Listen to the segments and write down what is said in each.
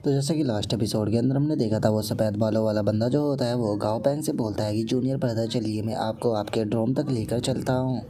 तो जैसे कि लास्ट एपिसोड के अंदर हमने देखा था, वो सफ़ेद बालों वाला बंदा जो होता है वो गाओ पैंग से बोलता है कि जूनियर ब्रदर चलिए मैं आपको आपके ड्रोन तक लेकर चलता हूँ।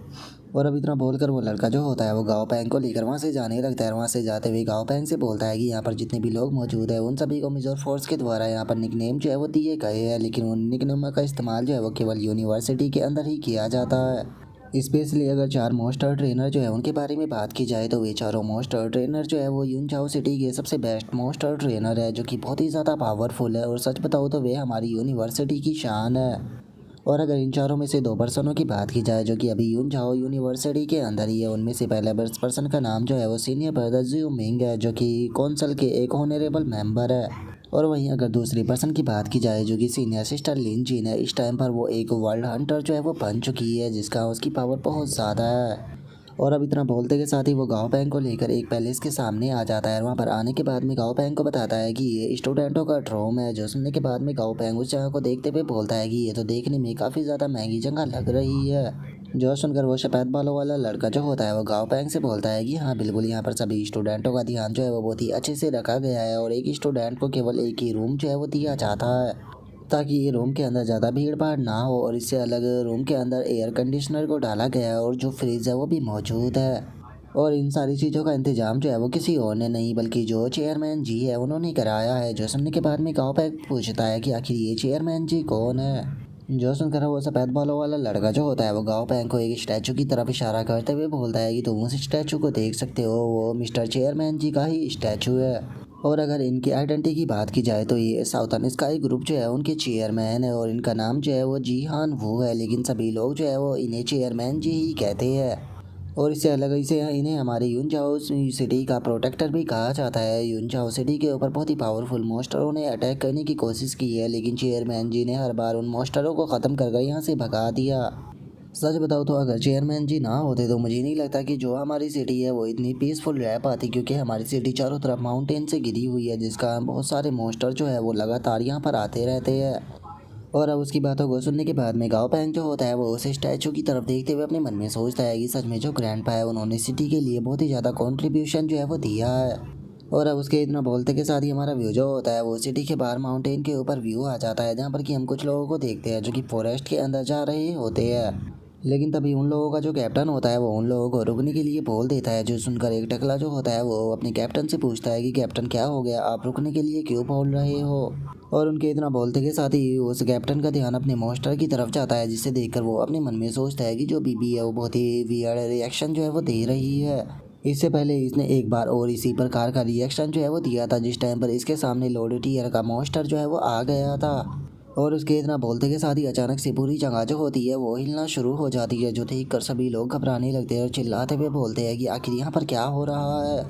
और अब इतना बोलकर वो लड़का जो होता है वो गाओ पैंग को लेकर वहाँ से जाने लगता है। वहाँ से जाते हुए गाओ पैंग से बोलता है कि यहाँ पर जितने भी लोग मौजूद है उन सभी को मिजोर फोर्स के द्वारा यहाँ पर निकनेम जो है वो दिए गए हैं, लेकिन उन निकनेम का इस्तेमाल जो है वो केवल यूनिवर्सिटी के अंदर ही किया जाता है। स्पेशली अगर 4 मोस्टर ट्रेनर जो है उनके बारे में बात की जाए तो वे चारों मोस्टर ट्रेनर जो है वो यूनचाओ सिटी के सबसे बेस्ट मोस्टर ट्रेनर है, जो कि बहुत ही ज़्यादा पावरफुल है। और सच बताओ तो वे हमारी यूनिवर्सिटी की शान है। और अगर इन चारों में से 2 पर्सनों की बात की जाए जो कि अभी यूनचाओ यूनिवर्सिटी के अंदर ही है, उनमें से पहले पर्सन का नाम जो है वो सीनियर ब्रदर जियो मिंग है, जो कि काउंसिल के एक ऑनरेबल मेंबर है। और वहीं अगर दूसरी पर्सन की बात की जाए जो कि सीनियर सिस्टर लिन जीन है, इस टाइम पर वो एक वर्ल्ड हंटर जो है वो बन चुकी है, जिसका उसकी पावर बहुत ज़्यादा है। और अब इतना बोलते के साथ ही वो गाओ पैंग को लेकर एक पैलेस के सामने आ जाता है। वहाँ पर आने के बाद में गाओ पैंग को बताता है कि ये स्टूडेंटों का ड्रोम है। जो सुनने के बाद में गाओ पैंग उस जगह को देखते हुए बोलता है कि ये तो देखने में काफ़ी ज़्यादा महंगी जगह लग रही है। जो सुनकर वो सफ़ेद बालों वाला लड़का जो होता है वो गाओ पैंग से बोलता है कि हाँ बिल्कुल, यहाँ पर सभी स्टूडेंटों का ध्यान जो है वो बहुत ही अच्छे से रखा गया है, और एक स्टूडेंट को केवल एक ही रूम जो है वो दिया जाता है, ताकि ये रूम के अंदर ज़्यादा भीड़ भाड़ ना हो। और इससे अलग रूम के अंदर एयर कंडीशनर को डाला गया है, और जो फ्रिज है वो भी मौजूद है। और इन सारी चीज़ों का इंतजाम जो है वो किसी और ने नहीं बल्कि जो चेयरमैन जी है उन्होंने कराया है। जो सुनने के बाद में गाँव पे पूछता है कि आखिर ये चेयरमैन जी कौन है। जो सुनकर वो सफ़ेद बालों वाला लड़का जो होता है वो गाँव पैंग को एक स्टैचू की तरफ इशारा करते हुए बोलता है कि तुम उस स्टैचू को देख सकते हो, वो मिस्टर चेयरमैन जी का ही स्टैचू है। और अगर इनकी आइडेंटिटी की बात की जाए तो ये साउथर्न स्काई ग्रुप जो है उनके चेयरमैन है, और इनका नाम जो है वो जी हान वू है, लेकिन सभी लोग जो है वो इन्हें चेयरमैन जी ही कहते हैं। और इससे अलग इसे इन्हें हमारे यूनचाओ सिटी का प्रोटेक्टर भी कहा जाता है। यूनचाओ सिटी के ऊपर बहुत ही पावरफुल मॉन्स्टरों ने अटैक करने की कोशिश की है, लेकिन चेयरमैन जी ने हर बार उन मॉन्स्टरों को ख़त्म कर यहाँ से भगा दिया। सच बताओ तो अगर चेयरमैन जी ना होते तो मुझे नहीं लगता कि जो हमारी सिटी है वो इतनी पीसफुल रह पाती, क्योंकि हमारी सिटी चारों तरफ माउंटेन से घिरी हुई है, जिसका कारण बहुत सारे मॉन्स्टर जो है वो लगातार यहाँ पर आते रहते हैं। और अब उसकी बातों को सुनने के बाद में गाओ पैंग जो होता है वो उस स्टैचू की तरफ देखते हुए अपने मन में सोचता है कि सच में जो ग्रैंडपा है उन्होंने सिटी के लिए बहुत ही ज़्यादा कंट्रीब्यूशन जो है वो दिया है। और अब उसके इतना बोलते के साथ ही हमारा व्यू जो होता है वो सिटी के बाहर माउंटेन के ऊपर व्यू आ जाता है, जहाँ पर कि हम कुछ लोगों को देखते हैं जो कि फॉरेस्ट के अंदर जा रहे होते हैं। लेकिन तभी उन लोगों का जो कैप्टन होता है वो उन लोगों को रुकने के लिए बोल देता है। जो सुनकर एक टकला जो होता है वो अपने कैप्टन से पूछता है कि कैप्टन क्या हो गया, आप रुकने के लिए क्यों बोल रहे हो। और उनके इतना बोलते के साथ ही उस कैप्टन का ध्यान अपने मॉन्स्टर की तरफ जाता है, जिसे देखकर वो अपने मन में सोचता है कि जो बीबी है वो बहुत ही वियर्ड रिएक्शन जो है वो दे रही है। इससे पहले इसने एक बार और इसी प्रकार का रिएक्शन जो है वो दिया था, जिस टाइम पर इसके सामने लॉर्ड टीयर का मॉन्स्टर जो है वो आ गया था। और उसके इतना बोलते के साथ ही अचानक से पूरी जगह जो होती है वो हिलना शुरू हो जाती है, जो देख कर सभी लोग घबराने लगते हैं और चिल्लाते हुए बोलते हैं कि आखिर यहाँ पर क्या हो रहा है।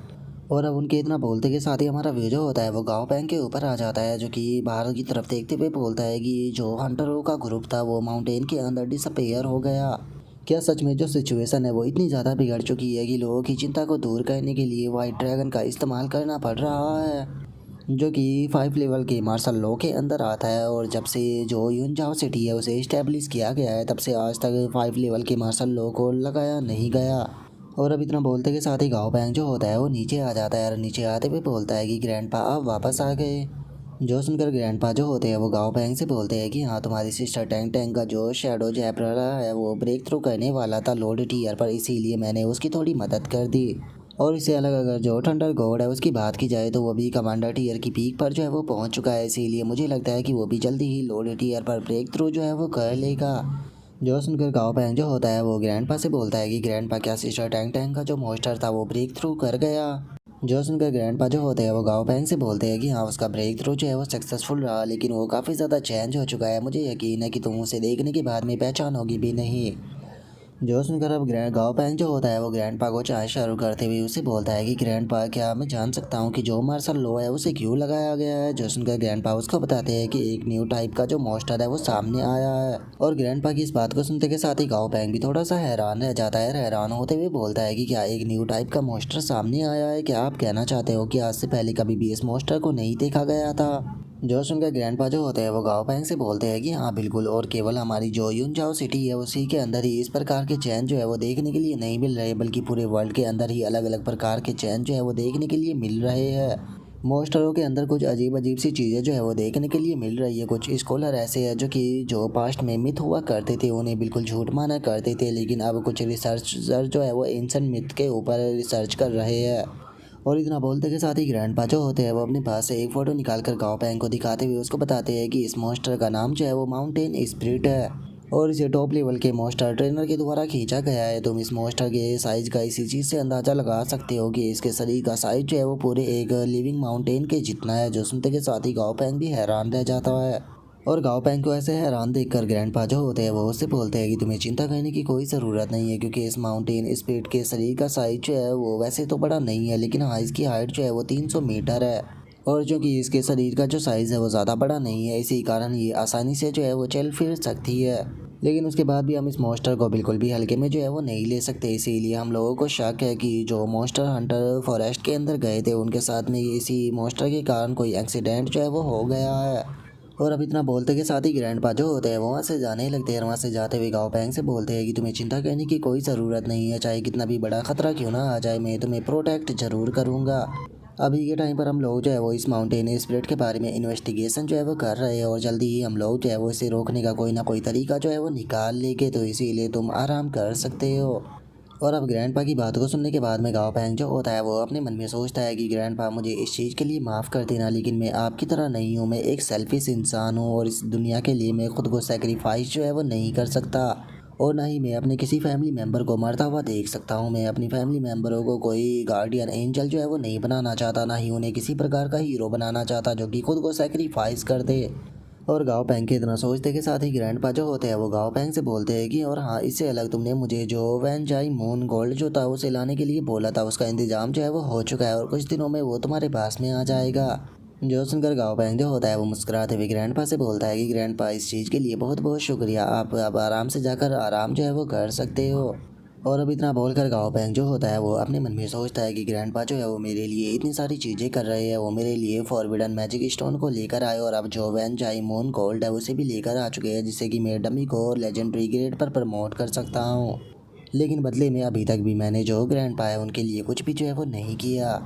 और अब उनके इतना बोलते के साथ ही हमारा व्यू जो होता है वो गाँव पैंग के ऊपर आ जाता है, जो कि बाहर की तरफ देखते हुए बोलता है कि जो हंटरों का ग्रुप था वो माउंटेन के अंदर डिसअपेयर हो गया। क्या सच में जो सिचुएशन है वो इतनी ज़्यादा बिगड़ चुकी है कि लोगों की चिंता को दूर करने के लिए वाइट ड्रैगन का इस्तेमाल करना पड़ रहा है, जो कि 5 लेवल के मार्शल लॉ के अंदर आता है। और जब से जो यूनजाओ सिटी है उसे इस्टेब्लिश किया गया है तब से आज तक 5 लेवल के मार्शल लॉ को लगाया नहीं गया। और अब इतना बोलते के साथ ही गाओ पैंग जो होता है वो नीचे आ जाता है, और नीचे आते हुए बोलता है कि ग्रैंडपा अब वापस आ गए। जो सुनकर ग्रैंडपा जो होते हैं वो गाओ पैंग से बोलते हैं कि हाँ, तुम्हारी सिस्टर टैंग टैंग का जो शैडो जैपरा है वो ब्रेक थ्रू करने वाला था लॉर्ड टीयर पर, इसीलिए मैंने उसकी थोड़ी मदद कर दी। और इससे अलग अगर जो थंडर गॉड है उसकी बात की जाए तो वो भी कमांडर टीयर की पीक पर जो है वो पहुंच चुका है, इसीलिए मुझे लगता है कि वो भी जल्दी ही लॉर्ड टीयर पर ब्रेक थ्रू जो है वो कर लेगा। जो सुनकर गाओ पैंग जो होता है वो ग्रैंडपा से बोलता है कि ग्रैंडपा, क्या सिस्टर टैंग टैंग का जो मॉन्स्टर था वो ब्रेक थ्रू कर गया। जो सुनकर ग्रैंडपा जो होते हैं वो गाओ पैंग से बोलते हैं कि हाँ, उसका ब्रेक थ्रू जो है वो सक्सेसफुल रहा, लेकिन वो काफ़ी ज़्यादा चेंज हो चुका है। मुझे यकीन है कि तुम उसे देखने के बाद में पहचानोगी भी नहीं। जो सुनकर अब गाँव पैंग जो होता है वो ग्रैंडपा को चाय शुरू करते हुए उससे बोलता है कि ग्रैंडपा, क्या मैं जान सकता हूँ कि जो मार्शल लॉ है उसे क्यों लगाया गया है। जो सुनकर ग्रैंडपा उसको बताते हैं कि एक न्यू टाइप का जो मॉन्स्टर है वो सामने आया है। और ग्रैंडपा की इस बात को सुनते के साथ ही गाँव पैंग भी थोड़ा सा हैरान रह जाता है। हैरान होते हुए बोलता है कि क्या एक न्यू टाइप का मॉन्स्टर सामने आया है, क्या आप कहना चाहते हो कि आज से पहले कभी भी इस मॉन्स्टर को नहीं देखा गया था। जो सुनकर ग्रैंडपा जो होते हैं वो गाँव पैंग से बोलते हैं कि हाँ बिल्कुल, और केवल हमारी जो यूनजाओ सिटी है उसी के अंदर ही इस प्रकार के चैन जो है वो देखने के लिए नहीं मिल रहे, बल्कि पूरे वर्ल्ड के अंदर ही अलग अलग प्रकार के चैन जो है वो देखने के लिए मिल रहे हैं। मॉन्स्टरों के अंदर कुछ अजीब अजीब सी चीज़ें जो है वो देखने के लिए मिल रही है। कुछ स्कॉलर ऐसे हैं जो पास्ट में मिथ हुआ करते थे उन्हें बिल्कुल झूठ माना करते थे, लेकिन अब कुछ रिसर्चर जो है वो एंशिएंट मिथ के ऊपर रिसर्च कर रहे हैं। और इतना बोलते के साथ ही ग्रैंडपा जो होते हैं वो अपने पास से एक फ़ोटो निकाल कर गाओ पैंग को दिखाते हुए उसको बताते हैं कि इस मॉन्स्टर का नाम जो है वो माउंटेन स्पिरिट है और इसे टॉप लेवल के मॉन्स्टर ट्रेनर के द्वारा खींचा गया है। तुम इस मॉन्स्टर के साइज का इसी चीज़ से अंदाज़ा लगा सकते हो कि इसके शरीर का साइज जो है वो पूरे एक लिविंग माउंटेन के जितना है, जो सुनते के साथ ही गाओ पैंग भी हैरान रह जाता है। और गाओ पैंग को ऐसे हैरान देखकर ग्रैंडपा जो होते हैं वो उससे बोलते हैं कि तुम्हें चिंता करने की कोई ज़रूरत नहीं है, क्योंकि इस माउंटेन स्पिरिट के शरीर का साइज जो है वो वैसे तो बड़ा नहीं है, लेकिन हाँ इसकी हाइट जो है वो 300 मीटर है। और क्योंकि इसके शरीर का जो साइज़ है वो ज़्यादा बड़ा नहीं है, इसी कारण ये आसानी से जो है वो चल फिर सकती है। लेकिन उसके बाद भी हम इस मॉन्स्टर को बिल्कुल भी हल्के में जो है वो नहीं ले सकते, इसीलिए हम लोगों को शक है कि जो मॉन्स्टर हंटर फॉरेस्ट के अंदर गए थे उनके साथ में इसी मॉन्स्टर के कारण कोई एक्सीडेंट जो है वो हो गया है। और अब इतना बोलते के साथ ही ग्रैंडपा जो होते हैं वो वहाँ से जाने ही लगते हैं। वहाँ से जाते हुए गाओ पैंग से बोलते हैं कि तुम्हें चिंता करने की कोई ज़रूरत नहीं है, चाहे कितना भी बड़ा खतरा क्यों ना आ जाए मैं तुम्हें प्रोटेक्ट जरूर करूँगा। अभी के टाइम पर हम लोग जो है वो इस माउंटेन स्पिरिट के बारे में इन्वेस्टिगेशन जो है वो कर रहे हैं और जल्दी ही हम लोग जो है वो इसे रोकने का कोई ना कोई तरीका जो है वो निकाल लेंगे, तो इसीलिए तुम आराम कर सकते हो। और अब ग्रैंडपा की बात को सुनने के बाद में गाओ पैंग जो होता है वो अपने मन में सोचता है कि ग्रैंडपा मुझे इस चीज़ के लिए माफ़ कर देना, लेकिन मैं आपकी तरह नहीं हूँ, मैं एक सेल्फिश इंसान हूँ और इस दुनिया के लिए मैं खुद को सेक्रीफाइस जो है वो नहीं कर सकता और ना ही मैं अपने किसी फैमिली मेम्बर को मरता हुआ देख सकता हूँ। मैं अपनी फैमिली मेम्बरों को कोई गार्डियन एंजल जो है वो नहीं बनाना चाहता, ना ही उन्हें किसी प्रकार का हीरो बनाना चाहता जो कि खुद को सेक्रीफाइस कर दे। और गाओ पैंग के इतना सोचते के साथ ही ग्रैंडपा जो होते हैं वो गाओ पैंग से बोलते हैं कि और हाँ इससे अलग तुमने मुझे जो वैनजाई मून गोल्ड जो था उसे लाने के लिए बोला था उसका इंतजाम जो है वो हो चुका है और कुछ दिनों में वो तुम्हारे पास में आ जाएगा। जो सुनकर गाओ पैंग जो होता है वो मुस्कुराते हुए ग्रैंडपा से बोलता है कि ग्रैंडपा इस चीज़ के लिए बहुत बहुत शुक्रिया, आप अब आराम से जाकर आराम जो है वो कर सकते हो। और अब इतना बोलकर गाओ पैंग जो होता है वो अपने मन में सोचता है कि ग्रैंडपा जो है वो मेरे लिए इतनी सारी चीज़ें कर रहे हैं, वो मेरे लिए फॉरबिडन मैजिक स्टोन को लेकर आए और अब जो वैन जाई मून गोल्ड है उसे भी लेकर आ चुके हैं, जिससे कि मैं डमी को लेजेंडरी ग्रेड पर प्रमोट कर सकता हूँ। लेकिन बदले में अभी तक भी मैंने जो ग्रैंडपा है उनके लिए कुछ भी जो है वो नहीं किया।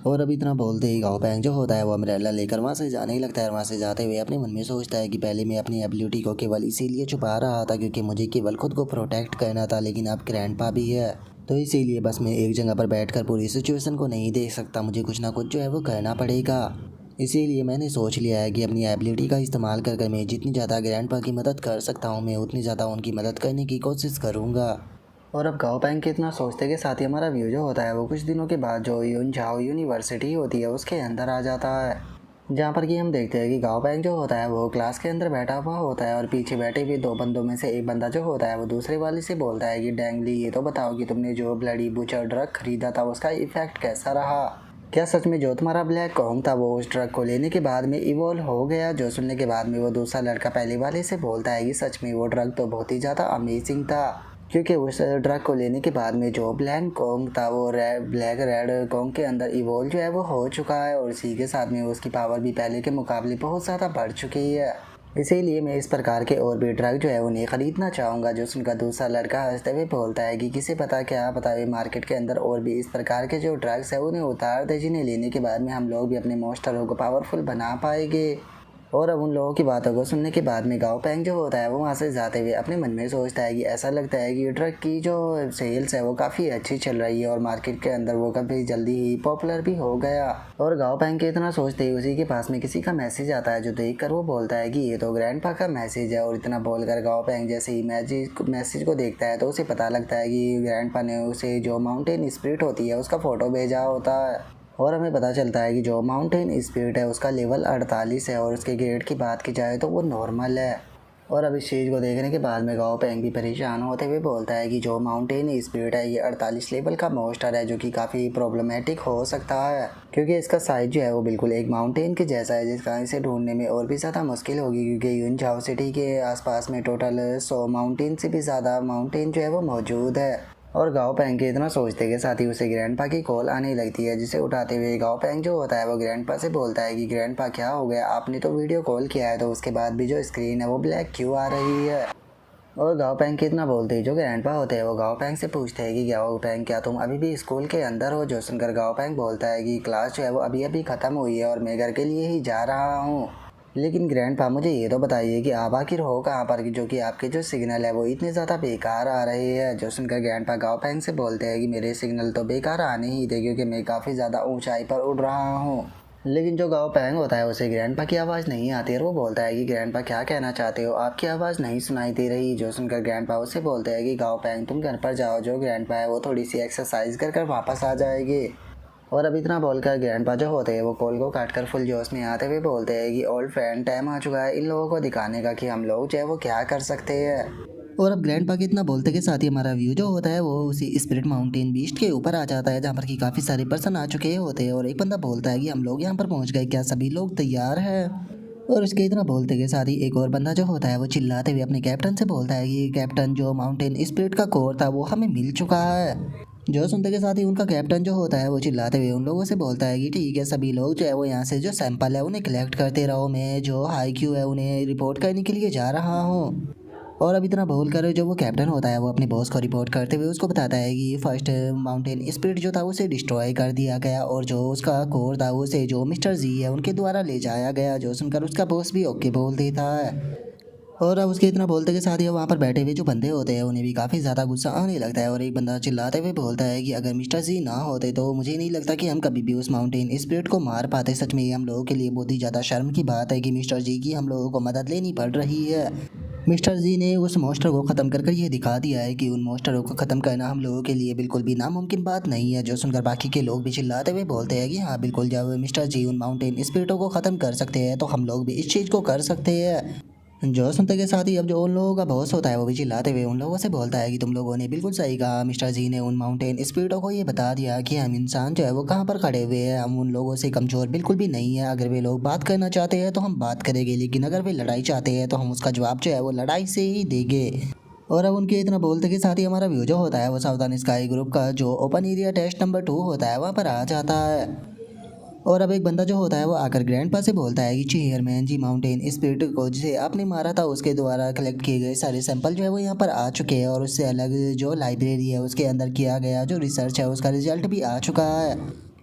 और अब इतना बोलते ही गाओ पैंग जो होता है वो अम्ब्रेला लेकर वहाँ से जाने ही लगता है। वहाँ से जाते हुए अपने मन में सोचता है कि पहले मैं अपनी एबिलिटी को केवल इसीलिए छुपा रहा था क्योंकि मुझे केवल खुद को प्रोटेक्ट करना था, लेकिन अब ग्रैंडपा भी है तो इसीलिए बस मैं एक जगह पर बैठकर पूरी सिचुएशन को नहीं देख सकता, मुझे कुछ ना कुछ जो है वो करना पड़ेगा। इसीलिए मैंने सोच लिया है कि अपनी एबिलिटी का इस्तेमाल कर मैं जितनी ज़्यादा ग्रैंडपा की मदद कर सकता हूँ मैं उतनी ज़्यादा उनकी मदद करने की कोशिश करूँगा। और अब गाओ पैंग के इतना सोचते के साथ ही हमारा व्यू जो होता है वो कुछ दिनों के बाद जो यून झाओ यूनिवर्सिटी होती है उसके अंदर आ जाता है, जहाँ पर कि हम देखते हैं कि गाओ पैंग जो होता है वो क्लास के अंदर बैठा हुआ होता है और पीछे बैठे हुए दो बंदों में से एक बंदा जो होता है वो दूसरे वाले से बोलता है कि डैंगली ये तो बताओ कि तुमने जो ब्लडी बुचर ड्रग खरीदा था उसका इफेक्ट कैसा रहा, क्या सच में जो तुम्हारा ब्लैक कॉन्ग था वो उस ड्रग को लेने के बाद में इवॉल्व हो गया। जो सुनने के बाद में वो दूसरा लड़का पहले वाले से बोलता है कि सच में वो ड्रग तो बहुत ही ज़्यादा अमेजिंग था, क्योंकि उस ड्रग को लेने के बाद में जो ब्लैक कॉन्ग था वो ब्लैक रेड कॉन्ग के अंदर इवॉल्व जो है वो हो चुका है और इसी के साथ में उसकी पावर भी पहले के मुकाबले बहुत ज़्यादा बढ़ चुकी है। इसीलिए मैं इस प्रकार के और भी ड्रग जो है उन्हें ख़रीदना चाहूँगा। जो सुनकर दूसरा लड़का हंसते हुए बोलता है कि किसे पता क्या पता है मार्केट के अंदर और भी इस प्रकार के जो ड्रग्स है उन्हें उतार दे जिन्हें लेने के बाद में हम लोग भी अपने मॉन्स्टरों को पावरफुल बना पाएंगे। और अब उन लोगों की बातों को सुनने के बाद में गाओ पैंग जो होता है वो वहाँ से जाते हुए अपने मन में सोचता है कि ऐसा लगता है कि ड्रग की जो सेल्स है वो काफ़ी अच्छी चल रही है और मार्केट के अंदर वो काफ़ी जल्दी ही पॉपुलर भी हो गया। और गाओ पैंग के इतना सोचते ही उसी के पास में किसी का मैसेज आता है, जो देखकर वो बोलता है कि ये तो ग्रैंडपा का मैसेज है। और इतना बोलकर गाओ पैंग जैसे ही मैसेज को देखता है तो उसे पता लगता है कि ग्रैंडपा ने उसे जो माउंटेन स्पिरिट होती है उसका फ़ोटो भेजा होता है। और हमें पता चलता है कि जो माउंटेन स्पिरिट है उसका लेवल 48 है और उसके ग्रेड की बात की जाए तो वो नॉर्मल है। और अब इस चीज़ को देखने के बाद में गाओ पैंग भी परेशान होते हुए बोलता है कि जो माउंटेन स्पिरिट है ये 48 लेवल का मॉन्स्टर है, जो कि काफ़ी प्रॉब्लमेटिक हो सकता है क्योंकि इसका साइज जो है वो बिल्कुल एक माउंटेन के जैसा है, जिस कारण इसे ढूंढने में और भी ज़्यादा मुश्किल होगी क्योंकि यूनझाओ सिटी के आसपास में टोटल 100 माउंटेन से भी ज़्यादा माउंटेन जो है वो मौजूद है। और गाओ पैंग के इतना सोचते के साथ ही उसे ग्रैंडपा की कॉल आने लगती है, जिसे उठाते हुए गाओ पैंग जो होता है वो ग्रैंडपा से बोलता है कि ग्रैंडपा क्या हो गया, आपने तो वीडियो कॉल किया है तो उसके बाद भी जो स्क्रीन है वो ब्लैक क्यों आ रही है। और गाँव पैंग कितना बोलते ही जो ग्रैंडपा होते हैं वो गाँव पैंग से पूछते हैं कि गाँव पैंग क्या तुम अभी भी स्कूल के अंदर हो। जो सुनकर गाँव पैंग बोलता है कि क्लास जो है वो अभी अभी ख़त्म हुई है और मैं घर के लिए ही जा रहा हूँ। लेकिन ग्रैंडपा मुझे ये तो बताइए कि आप आखिर हो कहाँ पर कि जो कि आपके जो सिग्नल है वो इतने ज़्यादा बेकार आ रहे हैं। जो सुनकर ग्रैंडपा गाँव पैंग से बोलते हैं कि मेरे सिग्नल तो बेकार आने ही थे क्योंकि मैं काफ़ी ज़्यादा ऊंचाई पर उड़ रहा हूँ। लेकिन जो गाँव पैंग होता है उसे ग्रैंडपा की आवाज़ नहीं आती और वो बोलता है कि ग्रैंडपा क्या कहना चाहते हो, आपकी आवाज़ नहीं सुनाई दे रही। जो सुनकर ग्रैंडपा उसे बोलते हैं कि गाँव पैंग तुम घर पर जाओ। जो ग्रैंडपा है वो थोड़ी सी एक्सरसाइज कर कर वापस आ जाएगी। और अब इतना बोलकर ग्रैंडपा जो होते हैं वो कॉल को काट कर फुल जोश में आते हुए बोलते हैं कि ओल्ड फ्रेंड टाइम आ चुका है इन लोगों को दिखाने का कि हम लोग जो है वो क्या कर सकते हैं। और अब ग्रैंडपा के इतना बोलते के साथ ही हमारा व्यू जो होता है वो उसी स्पिरिट माउंटेन बीस्ट के ऊपर आ जाता है जहाँ पर कि काफ़ी सारे पर्सन आ चुके होते हैं। और एक बंदा बोलता है कि हम लोग यहाँ पर पहुँच गए, क्या सभी लोग तैयार हैं। और उसके इतना बोलते के साथ ही एक और बंदा जो होता है वो चिल्लाते हुए अपने कैप्टन से बोलता है कि कैप्टन जो माउंटेन स्पिरिट का कोर था वो हमें मिल चुका है। जो सुनते के साथ ही उनका कैप्टन जो होता है वो चिल्लाते हुए उन लोगों से बोलता है कि ठीक है सभी लोग जो है वो यहाँ से जो सैंपल है उन्हें कलेक्ट करते रहो, मैं जो हाई क्यू है उन्हें रिपोर्ट करने के लिए जा रहा हूँ। और अब इतना बोल कर जो वो कैप्टन होता है वो अपने बॉस को रिपोर्ट करते हुए उसको बताता है कि फर्स्ट माउंटेन स्पिरिट जो था उसे डिस्ट्रॉय कर दिया गया और जो उसका कोर था उसे जो मिस्टर जी है उनके द्वारा ले जाया गया। जो सुनकर उसका बॉस भी ओके बोल देता है। और अब उसके इतना बोलते के साथ ही वहाँ पर बैठे हुए जो बंदे होते हैं उन्हें भी काफ़ी ज़्यादा गुस्सा आने लगता है। और एक बंदा चिल्लाते हुए बोलता है कि अगर मिस्टर जी ना होते तो मुझे नहीं लगता कि हम कभी भी उस माउंटेन स्पिरिट को मार पाते। सच में ये हम लोगों के लिए बहुत ही ज़्यादा शर्म की बात है कि मिस्टर जी की हम लोगों को मदद लेनी पड़ रही है। मिस्टर जी ने उस मॉन्स्टर को ख़त्म कर ये दिखा दिया है कि उन मॉन्स्टरों को ख़त्म करना हम लोगों के लिए बिल्कुल भी नामुमकिन बात नहीं है। जो सुनकर बाकी के लोग भी चिल्लाते हुए बोलते हैं कि हाँ बिल्कुल, जब मिस्टर जी उन माउंटेन स्पिरिटों को ख़त्म कर सकते हैं तो हम लोग भी इस चीज़ को कर सकते हैं। जो सुनते के साथ ही अब जो उन लोगों का बॉस होता है वो भी चिल्लाते हुए उन लोगों से बोलता है कि तुम लोगों ने बिल्कुल सही कहा। मिस्टर जी ने उन माउंटेन स्पिरिटों को ये बता दिया कि हम इंसान जो है वो कहाँ पर खड़े हुए हैं। हम उन लोगों से कमज़ोर बिल्कुल भी नहीं है। अगर वे लोग बात करना चाहते हैं तो हम बात करेंगे, लेकिन अगर वे लड़ाई चाहते हैं तो हम उसका जवाब जो है वो लड़ाई से ही देंगे। और अब उनके इतना बोलते के साथ ही हमारा व्यू जो होता है वो सावधान स्काई ग्रुप का जो ओपन एरिया टेस्ट नंबर 2 होता है वहाँ पर आ जाता है। और अब एक बंदा जो होता है वो आकर ग्रैंडपा से बोलता है कि चेयरमैन जी माउंटेन स्पिरिट को जिसे आपने मारा था उसके द्वारा कलेक्ट किए गए सारे सैंपल जो है वो यहाँ पर आ चुके हैं और उससे अलग जो लाइब्रेरी है उसके अंदर किया गया जो रिसर्च है उसका रिजल्ट भी आ चुका है।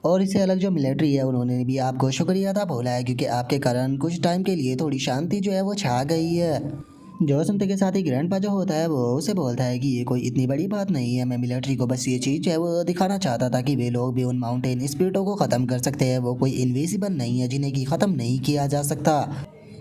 और इससे अलग जो मिलिट्री है उन्होंने भी आपको शुक्रिया अदा बोला है क्योंकि आपके कारण कुछ टाइम के लिए थोड़ी शांति जो है वो छा गई है। जो सुनते के साथ ही ग्रैंडपा जो होता है वो उसे बोलता है कि ये कोई इतनी बड़ी बात नहीं है, मैं मिलिट्री को बस ये चीज़ जो है वो दिखाना चाहता था कि वे लोग भी उन माउंटेन स्पिरिटों को ख़त्म कर सकते हैं। वो कोई इनविजिबल नहीं है जिन्हें कि ख़त्म नहीं किया जा सकता।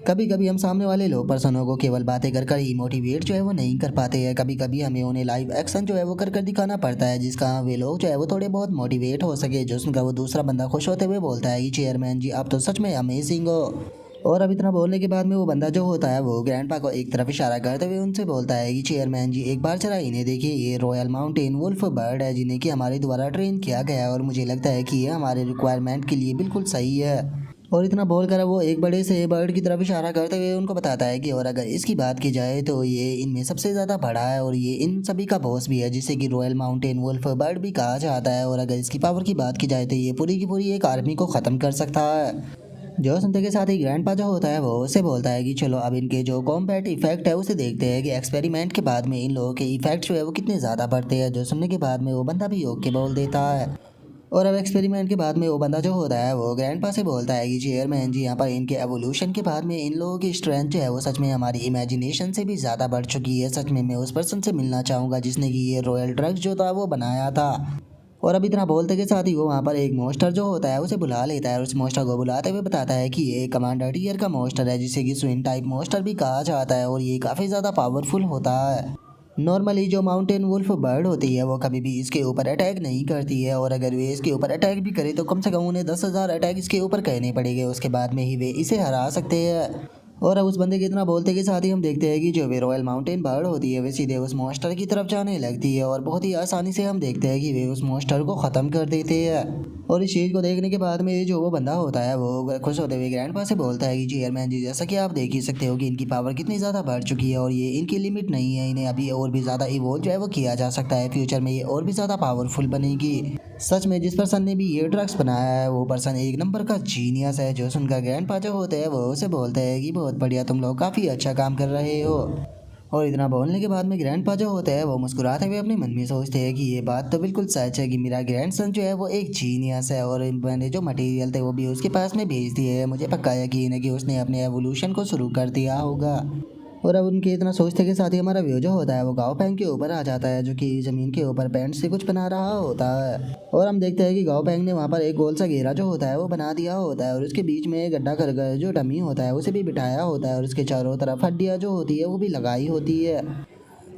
कभी कभी हम सामने वाले लोग पर्सनों को केवल बातें कर कर ही मोटिवेट जो है वो नहीं कर पाते हैं। कभी कभी हमें उन्हें लाइव एक्शन जो है वो कर कर दिखाना पड़ता है जिसका वे लोग जो है वो थोड़े बहुत मोटिवेट हो सके। जो सुनकर वो दूसरा बंदा खुश होते हुए बोलता है कि चेयरमैन जी आप तो सच में अमेजिंग हो। और अब इतना बोलने के बाद में वो बंदा जो होता है वो ग्रैंडपा को एक तरफ इशारा करते हुए उनसे बोलता है कि चेयरमैन जी एक बार जरा इन्हें देखिए, ये रॉयल माउंटेन वुल्फ बर्ड है जिन्हें कि हमारे द्वारा ट्रेन किया गया है और मुझे लगता है कि ये हमारे रिक्वायरमेंट के लिए बिल्कुल सही है। और इतना बोलकर वो एक बड़े से बर्ड की तरफ इशारा करते हुए उनको बताता है कि और अगर इसकी बात की जाए तो ये इनमें सबसे ज़्यादा बड़ा है और ये इन सभी का बॉस भी है जिसे कि रॉयल माउंटेन वुल्फ बर्ड भी कहा जाता है। और अगर इसकी पावर की बात की जाए तो ये पूरी की पूरी एक आर्मी को ख़त्म कर सकता है। जो सुनते के साथ ही ग्रैंडपा जो होता है वो उससे बोलता है कि चलो अब इनके जो कॉम्बैट इफेक्ट है उसे देखते हैं कि एक्सपेरिमेंट के बाद में इन लोगों के इफेक्ट जो है वो कितने ज़्यादा बढ़ते हैं। जो सुनने के बाद में वो बंदा भी ओके बोल देता है। और अब एक्सपेरिमेंट के बाद में वो बंदा जो होता है वो ग्रैंडपा से बोलता है कि चेयरमैन जी यहाँ पर इनके एवोल्यूशन के बाद में इन लोगों की स्ट्रेंथ जो है वो सच में हमारी इमेजिनेशन से भी ज़्यादा बढ़ चुकी है। सच में मैं उस पर्सन से मिलना चाहूँगा जिसने कि ये रॉयल ड्रग्स जो था वो बनाया था। और अब इतना बोलते के साथ ही वो वहाँ पर एक मोस्टर जो होता है उसे बुला लेता है और उस मोस्टर को बुलाते हुए बताता है कि ये कमांडर टीयर का मोस्टर है जिसे कि स्विन टाइप मोस्टर भी कहा जाता है और ये काफ़ी ज़्यादा पावरफुल होता है। नॉर्मली जो माउंटेन वुल्फ बर्ड होती है वो कभी भी इसके ऊपर अटैक नहीं करती है और अगर वे इसके ऊपर अटैक भी करे तो कम से कम उन्हें 10,000 अटैक इसके ऊपर करने पड़ेंगे, उसके बाद में ही वे इसे हरा सकते हैं। और अब उस बंदे के इतना बोलते के साथ ही हम देखते हैं कि जो वे रॉयल माउंटेन बर्ड होती है वे सीधे उस मॉन्स्टर की तरफ जाने लगती है और बहुत ही आसानी से हम देखते हैं कि वे उस मॉन्स्टर को ख़त्म कर देते हैं। और इस चीज़ को देखने के बाद में जो वो बंदा होता है वो खुश होते हुए ग्रैंडपा से बोलता है कि चेयरमैन जी जैसा कि आप देख ही सकते हो कि इनकी पावर कितनी ज़्यादा बढ़ चुकी है और ये इनकी लिमिट नहीं है, इन्हें अभी और भी ज़्यादा इवोल्व जो है वो किया जा सकता है। फ्यूचर में ये और भी ज़्यादा पावरफुल बनेगी। सच में जिस पर्सन ने भी ये ड्रग्स बनाया है वो पर्सन एक नंबर का जीनियस है। जो सुनकर ग्रैंडपा जो होते हैं वो उसे बोलते हैं कि बहुत बढ़िया, तुम लोग काफ़ी अच्छा काम कर रहे हो। और इतना बोलने के बाद में ग्रैंडपा जो होते हैं वो मुस्कुराते हुए अपने मन में सोचते हैं कि ये बात तो बिल्कुल सच है कि मेरा ग्रैंडसन जो है वो एक जीनियस है और मैंने जो मटेरियल थे वो भी उसके पास में भेज दिए हैं। मुझे पक्का यकीन है कि उसने अपने एवोल्यूशन को शुरू कर दिया होगा। और अब उनके इतना सोचते के साथ ही हमारा व्यू जो होता है वो गाँव पैंग के ऊपर आ जाता है, जो कि ज़मीन के ऊपर पेंट से कुछ बना रहा होता है। और हम देखते हैं कि गाँव पैंग ने वहाँ पर एक गोल सा घेरा जो होता है वो बना दिया होता है और उसके बीच में एक गड्ढा कर जो डमी होता है उसे भी बिठाया होता है और उसके चारों तरफ हड्डियाँ जो होती है वो भी लगाई होती है।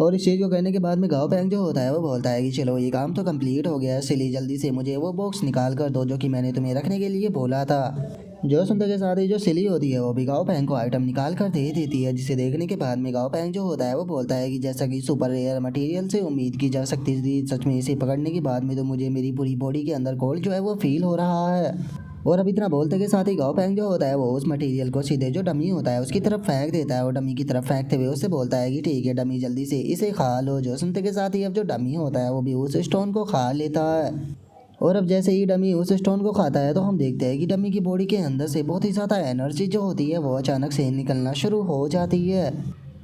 और इस चीज़ को कहने के बाद में गाँव पैंग जो होता है वो बोलता है कि चलो ये काम तो कंप्लीट हो गया है, इसलिए जल्दी से मुझे वो बॉक्स निकाल कर दो जो कि मैंने तुम्हें रखने के लिए बोला था। जो सुनते के साथ ही जो सिली होती है वो भी गाँव पैंग को आइटम निकाल कर दे देती है, जिसे देखने के बाद में गाँव पैंग जो होता है वो बोलता है कि जैसा कि सुपर रेयर मटेरियल से उम्मीद की जा सकती थी, सच में इसे पकड़ने के बाद में तो मुझे मेरी पूरी बॉडी के अंदर कोल्ड जो है वो फील हो रहा है। और अब इतना बोलते के साथ ही गाँव पैंग जो होता है वो उस मटेरियल को सीधे जो डमी होता है उसकी तरफ फेंक देता है और डमी की तरफ फेंकते हुए उससे बोलता है कि ठीक है डमी, जल्दी से इसे खा लो। जो सुनते के साथ ही अब जो डमी होता है वो भी उस स्टोन को खा लेता है। और अब जैसे ही डमी उस स्टोन को खाता है तो हम देखते हैं कि डमी की बॉडी के अंदर से बहुत ही ज़्यादा एनर्जी जो होती है वो अचानक से निकलना शुरू हो जाती है।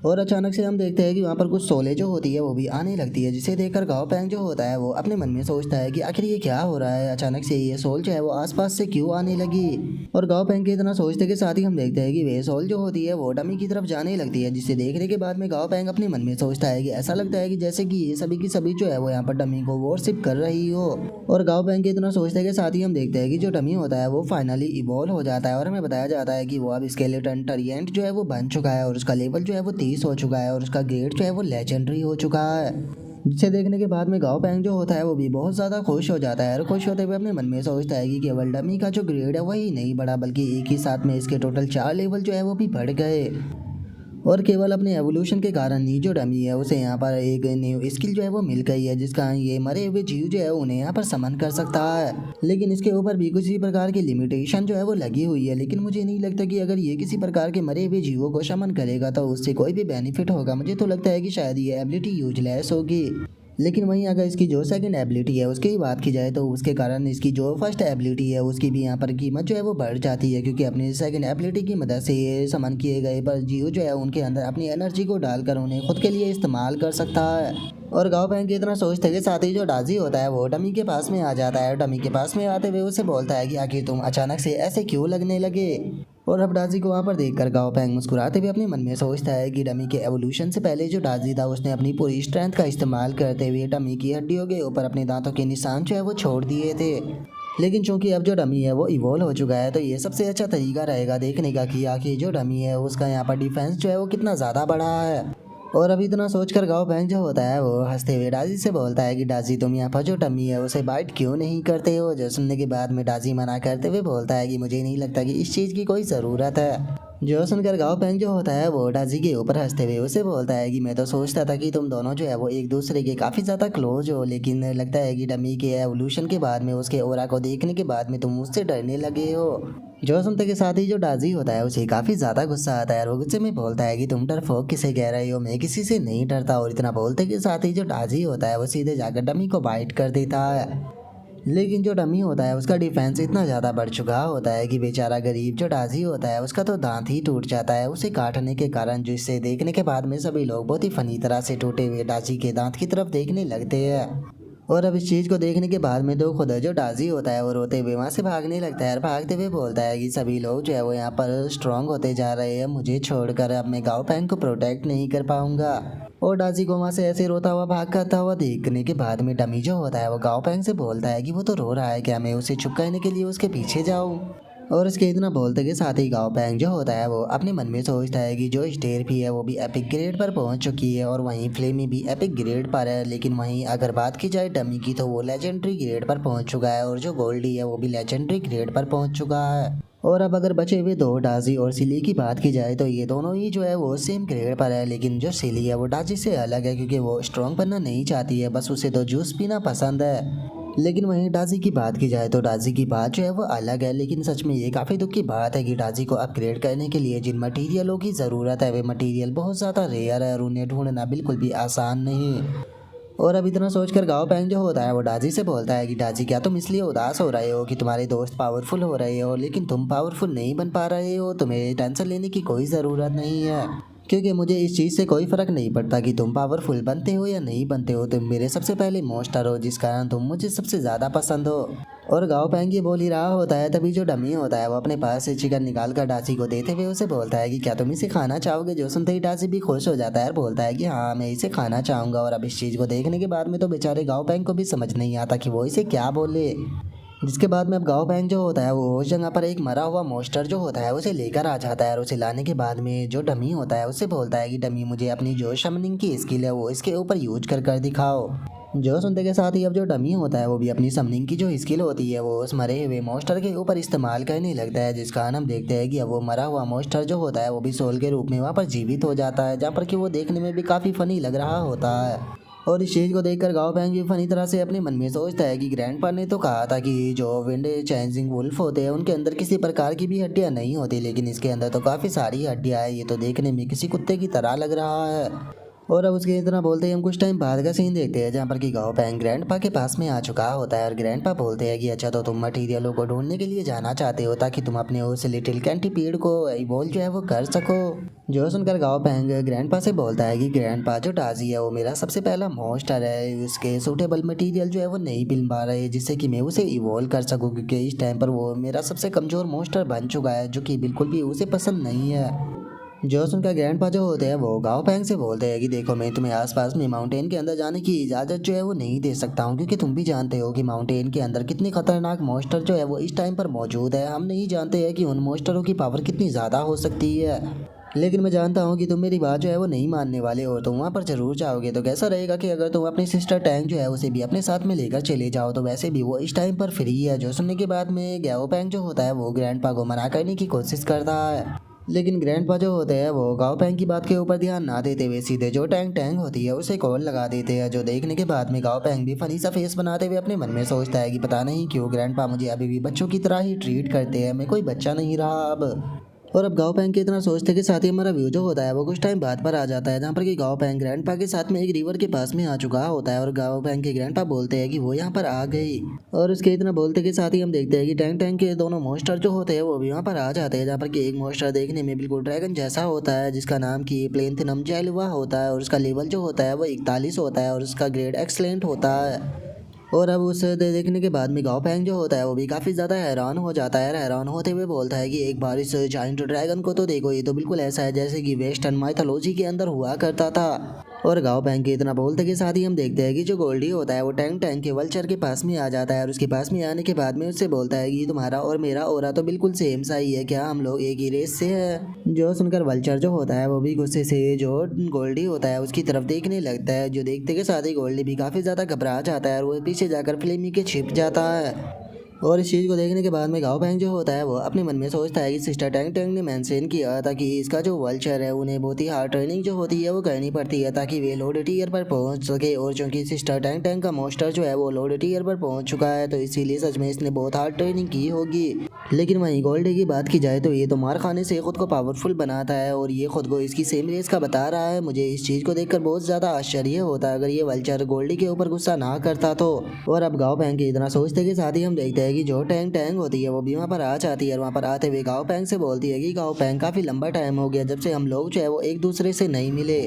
और अचानक से हम देखते हैं कि वहाँ पर कुछ शोले जो होती है वो भी आने लगती है, जिसे देखकर गाँव पैंग जो होता है वो अपने मन में सोचता है कि आखिर ये क्या हो रहा है, अचानक से ये सोल जो है वो आसपास से क्यों आने लगी। और गाँव पैंग के इतना सोचते के साथ ही हम देखते हैं कि वे सोल जो होती है वो डमी की तरफ जाने लगती है, जिसे देखने के बाद में गाँव पैंग अपने मन में सोचता है कि ऐसा लगता है कि जैसे कि ये सभी की सभी जो है वो यहाँ पर डमी को वॉरशिप कर रही हो। और गाँव पैंग के इतना सोचते के साथ ही हम देखते हैं कि जो डमी होता है वो फाइनली इवॉल्व हो जाता है और हमें बताया जाता है कि वो अब स्केलेटन टरिएंट जो है वो बन चुका है और उसका लेवल जो है वो 30 हो चुका है और उसका ग्रेड जो है वो लेजेंडरी हो चुका है। जिसे देखने के बाद में गाँव पैंग जो होता है वो भी बहुत ज़्यादा खुश हो जाता है और खुश होते हुए अपने मन में सोचता है कि केवल डमी का जो ग्रेड है वही नहीं बढ़ा, बल्कि एक ही साथ में इसके टोटल 4 लेवल जो है वो भी बढ़ गए। और केवल अपने एवोल्यूशन के कारण ही जो डमी है उसे यहाँ पर एक न्यू स्किल जो है वो मिल गई है, जिसका ये मरे हुए जीव जो है उन्हें यहाँ पर समन कर सकता है। लेकिन इसके ऊपर भी किसी प्रकार की लिमिटेशन जो है वो लगी हुई है, लेकिन मुझे नहीं लगता कि अगर ये किसी प्रकार के मरे हुए जीवों को समन करेगा तो उससे कोई भी बेनिफिट होगा। मुझे तो लगता है कि शायद ये एबिलिटी यूजलेस होगी। लेकिन वहीं अगर इसकी जो सेकंड एबिलिटी है उसकी ही बात की जाए तो उसके कारण इसकी जो फर्स्ट एबिलिटी है उसकी भी यहाँ पर कीमत जो है वो बढ़ जाती है, क्योंकि अपनी सेकंड एबिलिटी की मदद से ये समन किए गए पर जीव जो है उनके अंदर अपनी एनर्जी को डालकर उन्हें खुद के लिए इस्तेमाल कर सकता है। और गाँव पैंग के इतना सोचते के साथ ही जो डाजी होता है वो डमी के पास में आ जाता है। डमी के पास में आते हुए उसे बोलता है कि आखिर तुम अचानक से ऐसे क्यों लगने लगे। और अब डाजी को वहाँ पर देखकर गाँव पैंग मुस्कुराते हुए अपने मन में सोचता है कि डमी के एवोल्यूशन से पहले जो डाजी था उसने अपनी पूरी स्ट्रेंथ का इस्तेमाल करते हुए डमी की हड्डियों के ऊपर अपने दांतों के निशान जो है वो छोड़ दिए थे। लेकिन चूंकि अब जो डमी है वो इवॉल्व हो चुका है तो ये सबसे अच्छा तरीका रहेगा देखने का कि आखिर जो डमी है उसका यहाँ पर डिफेंस जो है वो कितना ज़्यादा बढ़ा है। और अभी इतना सोचकर गाँव पैंग जो होता है वो हंसते हुए डाजी से बोलता है कि डाजी, तुम यहाँ पर जो डमी है उसे बाइट क्यों नहीं करते हो। जो सुनने के बाद में डाजी मना करते हुए बोलता है कि मुझे नहीं लगता कि इस चीज़ की कोई ज़रूरत है। जो सुनकर गाँव पैंग जो होता है वो डाजी के ऊपर हंसते हुए उसे बोलता है कि मैं तो सोचता था कि तुम दोनों जो है वो एक दूसरे के काफ़ी ज़्यादा क्लोज हो, लेकिन लगता है कि डमी के एवोल्यूशन के बाद में उसके ओरा को देखने के बाद में तुम मुझसे डरने लगे हो। जो सुनते के साथ ही जो डाजी होता है उसे काफ़ी ज़्यादा गुस्सा आता है और वो गुस्से में बोलता है कि तुम डरपोक किसे कह रहे हो, मैं किसी से नहीं डरता। और इतना बोलते के साथ ही जो डाजी होता है वो सीधे जाकर डमी को बाइट कर देता है। लेकिन जो डमी होता है उसका डिफेंस इतना ज़्यादा बढ़ चुका होता है कि बेचारा गरीब जो डाजी होता है उसका तो दांत ही टूट जाता है उसे काटने के कारण, जिससे देखने के बाद में सभी लोग बहुत ही फनी तरह से टूटे हुए डाजी के दांत की तरफ देखने लगते हैं। और अब इस चीज़ को देखने के बाद में तो खुद जो डाजी होता है वो रोते हुए वहाँ से भागने लगता है और भागते हुए बोलता है कि सभी लोग जो है वो यहाँ पर स्ट्रांग होते जा रहे हैं, मुझे छोड़कर अब मैं गाँव पैंग को प्रोटेक्ट नहीं कर पाऊंगा। और डाजी को वहाँ से ऐसे रोता हुआ भाग करता हुआ देखने के बाद में डमी जो होता है वो गाँव पैंग से बोलता है कि वो तो रो रहा है, क्या मैं उसे चुप करने के लिए उसके पीछे जाऊँ। और इसके इतना बोलते के साथ ही गाँव पैंग जो होता है वो अपने मन में सोचता है कि जो स्टेर भी है वो भी एपिक ग्रेड पर पहुंच चुकी है और वहीं फ्लेमी भी एपिक ग्रेड पर है। लेकिन वहीं अगर बात की जाए डमी की तो वो लेजेंडरी ग्रेड पर पहुंच चुका है और जो गोल्डी है वो भी लेजेंडरी ग्रेड पर पहुंच चुका है। और अब अगर बचे हुए दो डाजी और सिली की बात की जाए तो ये दोनों ही जो है वो सेम ग्रेड पर है, लेकिन जो सिली है वो डाजी से अलग है क्योंकि वो स्ट्रॉन्ग बनना नहीं चाहती है, बस उसे तो जूस पीना पसंद है। लेकिन वहीं डाजी की बात की जाए तो डाजी की बात जो है वो अलग है। लेकिन सच में ये काफ़ी दुख की बात है कि डाजी को अपग्रेड करने के लिए जिन मटेरियलों की ज़रूरत है वे मटेरियल बहुत ज़्यादा रेयर है और उन्हें ढूंढना बिल्कुल भी आसान नहीं। और अब इतना सोचकर गाँव पैंग जो होता है वो डाजी से बोलता है कि डाजी, क्या तुम इसलिए उदास हो रहे हो कि तुम्हारे दोस्त पावरफुल हो रहे हो लेकिन तुम पावरफुल नहीं बन पा रहे हो, तुम्हें टेंशन लेने की कोई ज़रूरत नहीं है, क्योंकि मुझे इस चीज़ से कोई फ़र्क नहीं पड़ता कि तुम पावरफुल बनते हो या नहीं बनते हो, तुम मेरे सबसे पहले मॉन्स्टर हो जिस कारण तुम मुझे सबसे ज़्यादा पसंद हो। और गाँव पैंग ये बोल ही रहा होता है, तभी जो डमी होता है वो अपने पास से चिकन निकाल कर डासी को देते हुए उसे बोलता है कि क्या तुम इसे खाना चाहोगे। जो सुनते ही डासी भी खुश हो जाता है और बोलता है कि हाँ, मैं इसे खाना चाहूँगा। और अब इस चीज़ को देखने के बाद में तो बेचारे गाँव पैंग को भी समझ नहीं आता कि वो इसे क्या बोले। जिसके बाद में अब गाँव बैंक जो होता है वो उस जगह पर एक मरा हुआ मॉन्स्टर जो होता है उसे लेकर आ जाता है। और उसे लाने के बाद में जो डमी होता है उससे बोलता है कि डमी, मुझे अपनी जो समनिंग की स्किल है वो इसके ऊपर यूज कर दिखाओ। जो सुनते के साथ ही अब जो डमी होता है वो भी अपनी समनिंग की जो स्किल होती है वो उस मरे हुए मॉन्स्टर के ऊपर इस्तेमाल करने लगता है। जिस कारण हम देखते हैं कि अब वो मरा हुआ मॉन्स्टर जो होता है वो भी सोल के रूप में वहाँ पर जीवित हो जाता है, जहाँ पर कि वो देखने में भी काफ़ी फनी लग रहा होता है। और इस चीज़ को देखकर गाँव बैंक भी फनी तरह से अपने मन में सोचता है कि ग्रैंडपा ने तो कहा था कि जो विंड चेंजिंग वुल्फ होते हैं उनके अंदर किसी प्रकार की भी हड्डियां नहीं होती, लेकिन इसके अंदर तो काफ़ी सारी हड्डियां हैं। ये तो देखने में किसी कुत्ते की तरह लग रहा है। और अब उसके इतना बोलते ही हम कुछ टाइम बाद का सीन देखते हैं, जहाँ पर कि गाँव पैंग ग्रैंडपा के पास में आ चुका होता है। और ग्रैंडपा बोलते हैं कि अच्छा, तो तुम मटीरियलों को ढूंढने के लिए जाना चाहते हो ताकि तुम अपने उस लिटिल कैंटीपीड को इवोल्व जो है वो कर सको। जो सुनकर गाँव पैंग ग्रैंडपा से बोलता है कि ग्रैंडपा, जो टाजी है वो मेरा सबसे पहला मॉन्स्टर है, उसके सूटेबल मटीरियल जो है वो नहीं मिल पा रहे जिससे कि मैं उसे इवोल्व कर सकूँ, क्योंकि इस टाइम पर वो मेरा सबसे कमज़ोर मॉन्स्टर बन चुका है जो कि बिल्कुल भी उसे पसंद नहीं है। जो उनका ग्रैंडपा जो होते हैं वो गाँव पैंग से बोलते हैं कि देखो, मैं तुम्हें आसपास में माउंटेन के अंदर जाने की इजाज़त जो है वो नहीं दे सकता हूँ, क्योंकि तुम भी जानते हो कि माउंटेन के अंदर कितने खतरनाक मॉन्स्टर जो है वो इस टाइम पर मौजूद है। हम नहीं जानते हैं कि उन मॉन्स्टरों की पावर कितनी ज़्यादा हो सकती है, लेकिन मैं जानता हूँ कि तुम मेरी बात जो है वो नहीं मानने वाले हो, तुम वहाँ पर जरूर जाओगे। तो कैसा रहेगा कि अगर तुम अपनी सिस्टर टैंग जो है उसे भी अपने साथ में लेकर चले जाओ, तो वैसे भी वो इस टाइम पर फ्री है। जो सुनने के बाद में ग्याओ पैंग जो होता है वो ग्रैंडपा को मना करने की कोशिश करता है, लेकिन ग्रैंडपा जो होते हैं वो गाँव पैंग की बात के ऊपर ध्यान ना देते हुए सीधे जो टैंग टैंग होती है उसे कॉल लगा देते हैं। जो देखने के बाद में गाँव पैंग भी फनी सा फेस बनाते हुए अपने मन में सोचता है कि पता नहीं क्यों ग्रैंडपा मुझे अभी भी बच्चों की तरह ही ट्रीट करते हैं, मैं कोई बच्चा नहीं रहा अब। और अब गाँव पैंग के इतना सोचते के साथ ही हमारा व्यू जो होता है वो कुछ टाइम बाद पर आ जाता है, जहाँ पर कि गाँव पैंग ग्रैंडपा के साथ में एक रिवर के पास में आ चुका होता है। और गाँव पैंग के ग्रैंडपा बोलते हैं कि वो यहाँ पर आ गई। और उसके इतना बोलते के साथ ही हम देखते हैं कि टैंग टैंग के दोनों मॉन्स्टर जो होते हैं वो भी वहाँ पर आ जाते हैं, जहाँ पर कि एक मॉन्स्टर देखने में बिल्कुल ड्रैगन जैसा होता है, जिसका नाम की प्लेनथिनम जैलुआ होता है। और उसका लेवल जो होता है वो 41 होता है और उसका ग्रेड एक्सलेंट होता है। और अब उसे देखने के बाद में गाँव पैंग जो होता है वो भी काफ़ी ज़्यादा हैरान हो जाता है। हैरान होते हुए बोलता है कि एक बार इस जाइंट ड्रैगन को तो देखो, ये तो बिल्कुल ऐसा है जैसे कि वेस्टर्न माइथोलॉजी के अंदर हुआ करता था। और गाँव पैंग के इतना बोलते के साथ ही हम देखते हैं कि जो गोल्डी होता है वो टैंग टैंग के वल्चर के पास में आ जाता है। और उसके पास में आने के बाद में उससे बोलता है कि तुम्हारा और मेरा ओरा तो बिल्कुल सेम सा ही है, क्या हम लोग एक ही रेस से है। जो सुनकर वल्चर जो होता है वो भी गुस्से से जो गोल्डी होता है उसकी तरफ देखने लगता है। जो देखते के साथ ही गोल्डी भी काफ़ी ज़्यादा घबरा जाता है और वो पीछे जाकर फ्लेमी के छिप जाता है। और इस चीज़ को देखने के बाद में गाँव पैंग जो होता है वो अपने मन में सोचता है कि सिस्टर टैंग टैंग ने मेंशन किया था कि इसका जो वल्चर है उन्हें बहुत ही हार्ड ट्रेनिंग जो होती है वो करनी पड़ती है ताकि वे लोड टीयर पर पहुंच सके। और चूंकि सिस्टर टैंग टैंग का मॉन्स्टर जो है वो लोड टीयर पर पहुंच चुका है, तो इसीलिए सच में इसने बहुत हार्ड ट्रेनिंग की होगी। लेकिन वहीं गोल्डी की बात की जाए तो ये तो मार खाने से खुद को पावरफुल बनाता है और ये खुद को इसकी सेम रेस का बता रहा है। मुझे इस चीज़ को देखकर बहुत ज़्यादा आश्चर्य होता अगर ये वल्चर गोल्डी के ऊपर गुस्सा ना करता तो। और अब गाँव पैंग के इतना सोचते के साथ ही हम देखते हैं कि जो टैंग टैंग होती है वो भी वहाँ पर आ जाती है। और वहाँ पर आते हुए गाँव पैंग से बोलती है कि गाँव पैंग, काफ़ी लंबा टाइम हो गया जब से हम लोग जो है वो एक दूसरे से नहीं मिले।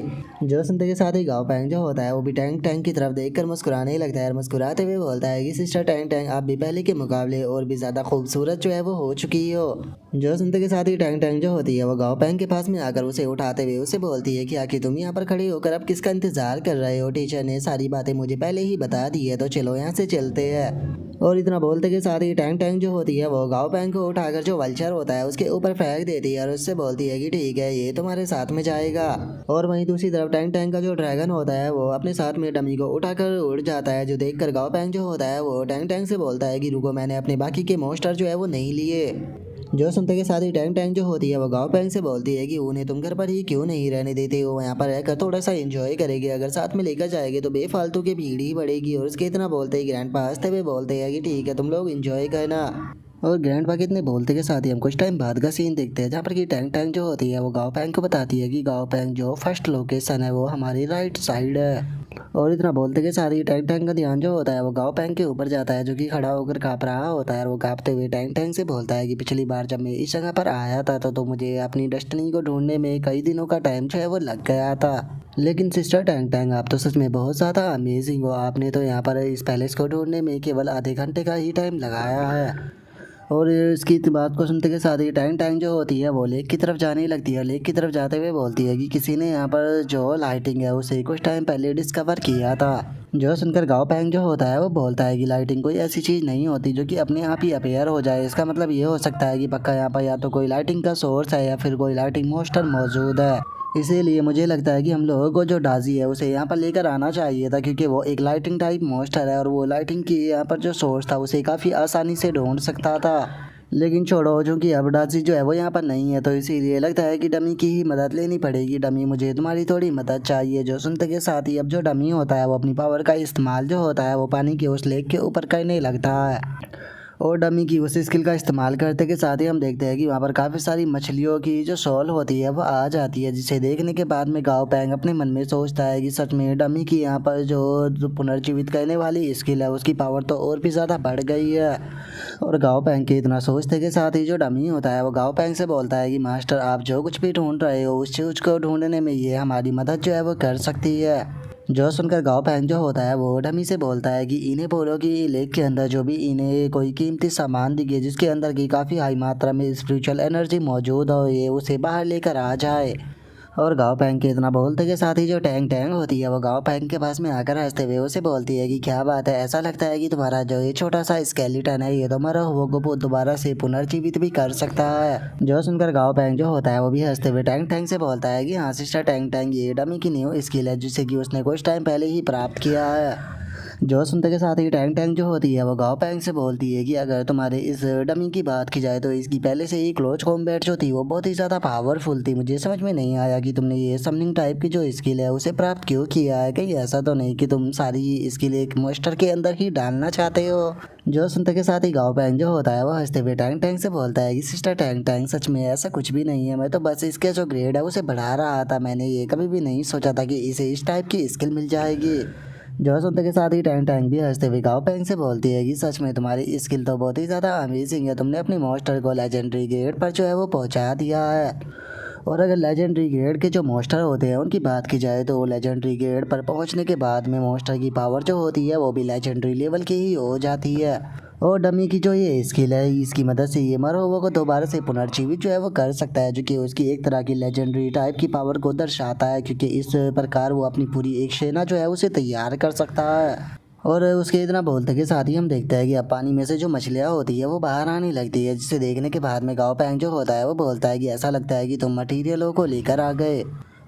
जो सुनते के साथ ही गाँव पैंग जो होता है वो भी टैंग टैंग की तरफ देखकर मुस्कुराने लगता है। मुस्कुराते हुए बोलता है कि सिस्टर टैंग टैंग, आप भी पहले के मुकाबले और भी ज़्यादा खूबसूरत जो है वो हो चुकी हो। जो सुनते के साथ ही टैंग टैंग जो होती है वो गाँव पैंग के पास में आकर उसे उठाते हुए उसे बोलती है कि आखिर तुम यहाँ पर खड़े होकर अब किसका इंतजार कर रहे हो, टीचर ने सारी बातें मुझे पहले ही बता दी है, तो चलो यहाँ से चलते हैं। और इतना बोलते के साथ ही टैंग टैंग जो होती है वो गाँव पैंग को उठाकर जो वल्चर होता है उसके ऊपर फेंक देती है और उससे बोलती है कि ठीक है, ये तुम्हारे साथ में जाएगा। और वहीं दूसरी तरफ टैंग टैंग का जो ड्रैगन होता है वो अपने साथ में डमी को उठाकर उड़ जाता है। जो देखकर गाँव पैंग जो होता है वो टैंग टैंग से बोलता है कि रुको, मैंने अपने बाकी के मॉन्स्टर जो है वो नहीं लिए। जो सुनते के साथ ही टैंग टैंग जो होती है वो गाँव पैंग से बोलती है कि उन्हें तुम घर पर ही क्यों नहीं रहने देते हो, यहाँ पर रहकर थोड़ा सा एंजॉय करेगी, अगर साथ में लेकर जाएंगे तो बेफालतू की भीड़ ही बढ़ेगी। और उसके इतना बोलते ही ग्रैंडपा हंसते हुए बोलते हैं कि ठीक है, तुम लोग एंजॉय करना। और ग्रैंडपा के इतने बोलते के साथ ही हम कुछ टाइम बाद का सीन देखते हैं, जहाँ पर कि टैंग टैंग जो होती है वो गाओ पैंग को बताती है कि गाओ पैंग जो फर्स्ट लोकेशन है वो हमारी राइट साइड है। और इतना बोलते के साथ ही टैंग टैंग का ध्यान जो होता है वो गाओ पैंग के ऊपर जाता है, जो कि खड़ा होकर काँप रहा होता है। और वो काँपते हुए टैंग टैंग से बोलता है कि पिछली बार जब मैं इस जगह पर आया था तो मुझे अपनी डेस्टिनी को ढूंढने में कई दिनों का टाइम जो है वो लग गया था। लेकिन सिस्टर टैंग टैंग, आप तो सच में बहुत ज़्यादा अमेजिंग हो। आपने तो यहाँ पर इस पैलेस को ढूंढने में केवल आधे घंटे का ही टाइम लगाया है। और इसकी बात को सुनते के साथ ही टैंग टैंग जो होती है वो लेक की तरफ जाने लगती है। लेक की तरफ जाते हुए बोलती है कि किसी ने यहाँ पर जो लाइटिंग है उसे कुछ टाइम पहले डिस्कवर किया था। जो सुनकर गाओ पैंग जो होता है वो बोलता है कि लाइटिंग कोई ऐसी चीज़ नहीं होती जो कि अपने आप ही अपेयर हो जाए। इसका मतलब ये हो सकता है कि पक्का यहाँ पर या तो कोई लाइटिंग का सोर्स है या फिर कोई लाइटिंग मोस्टर मौजूद है। इसीलिए मुझे लगता है कि हम लोगों को जो डाजी है उसे यहाँ पर लेकर आना चाहिए था, क्योंकि वो एक लाइटिंग टाइप मॉन्स्टर है और वो लाइटिंग की यहाँ पर जो सोर्स था उसे काफ़ी आसानी से ढूंढ सकता था। लेकिन छोड़ो, चूँकि अब डाजी जो है वो यहाँ पर नहीं है तो इसीलिए लगता है कि डमी की ही मदद लेनी पड़ेगी। डमी, मुझे तुम्हारी थोड़ी मदद चाहिए। जो सुनते के साथ ही अब जो डमी होता है वो अपनी पावर का इस्तेमाल जो होता है वो पानी के उस लेक के ऊपर करने लगता है। और डमी की उस स्किल का इस्तेमाल करते के साथ ही हम देखते हैं कि वहाँ पर काफ़ी सारी मछलियों की जो शॉल होती है वो आ जाती है, जिसे देखने के बाद में गाओ पैंग अपने मन में सोचता है कि सच में डमी की यहाँ पर जो पुनर्जीवित करने वाली स्किल है उसकी पावर तो और भी ज़्यादा बढ़ गई है। और गाओ पैंग के इतना सोचते के साथ ही जो डमी होता है वो गाओ पैंग से बोलता है कि मास्टर, आप जो कुछ भी ढूंढ रहे हो उस चीज़ को ढूंढने में ये हमारी मदद जो है वो कर सकती है। जो सुनकर गाओ पैंग जो होता है वो डमी से बोलता है कि इन्हें बोलो कि लेक के अंदर जो भी इन्हें कोई कीमती सामान दिखे जिसके अंदर की काफ़ी हाई मात्रा में स्पिरिचुअल एनर्जी मौजूद हो, ये उसे बाहर लेकर आ जाए। और गाओ पैंग के इतना बोलते के साथ ही जो टैंग टैंग होती है वो गाओ पैंग के पास में आकर हंसते हुए उसे बोलती है कि क्या बात है, ऐसा लगता है कि तुम्हारा जो ये छोटा सा स्केलेटन है ये तो मरा हुआ को दोबारा से पुनर्जीवित भी कर सकता है। जो सुनकर गाओ पैंग जो होता है वो भी हंसते हुए टैंग टैंग से बोलता है कि हाँ सिस्टर टैंग टैंग, ये डमी की न्यू स्किल है जिसे कि उसने कुछ टाइम पहले ही प्राप्त किया है। जो सुनते के साथ ही टैंग टैंग जो होती है वो गाओ पैंग से बोलती है कि अगर तुम्हारे इस डमी की बात की जाए तो इसकी पहले से ही क्लोज कॉम्बैट जो थी वो बहुत ही ज़्यादा पावरफुल थी। मुझे समझ में नहीं आया कि तुमने ये समनिंग टाइप की जो स्किल है उसे प्राप्त क्यों किया है। कहीं ऐसा तो नहीं कि तुम सारी स्किल एक मॉन्स्टर के अंदर ही डालना चाहते हो। जो सुनते के साथ ही गाओ पैंग जो होता है वो हंसते हुए टैंग टैंग से बोलता है कि सिस्टर टैंग टैंग, सच में ऐसा कुछ भी नहीं है, मैं तो बस इसके जो ग्रेड है उसे बढ़ा रहा था। मैंने ये कभी भी नहीं सोचा था कि इसे इस टाइप की स्किल मिल जाएगी। जो सुनते के साथ ही टैंग टैंग भी हंसते हुए गाओ पैंग से बोलती है कि सच में तुम्हारी स्किल तो बहुत ही ज़्यादा अमेजिंग है, तुमने अपनी मॉन्स्टर को लेजेंडरी ग्रेड पर जो है वो पहुंचा दिया है। और अगर लेजेंडरी ग्रेड के जो मॉन्स्टर होते हैं उनकी बात की जाए तो लेजेंडरी ग्रेड पर पहुंचने के बाद में मॉन्स्टर की पावर जो होती है वो भी लेजेंडरी लेवल की ही हो जाती है। और डमी की जो ये स्किल है इसकी मदद से ये मरा हुआ को दोबारा से पुनर्जीवित जो है वो कर सकता है, जो कि उसकी एक तरह की लेजेंडरी टाइप की पावर को दर्शाता है, क्योंकि इस प्रकार वो अपनी पूरी एक सेना जो है उसे तैयार कर सकता है। और उसके इतना बोलते के साथ ही हम देखते हैं कि अब पानी में से जो मछलियाँ होती है वो बाहर आने लगती है, जिसे देखने के बाद में गाओ पैंग जो होता है वो बोलता है कि ऐसा लगता है कि तुम मटीरियलों को लेकर आ गए।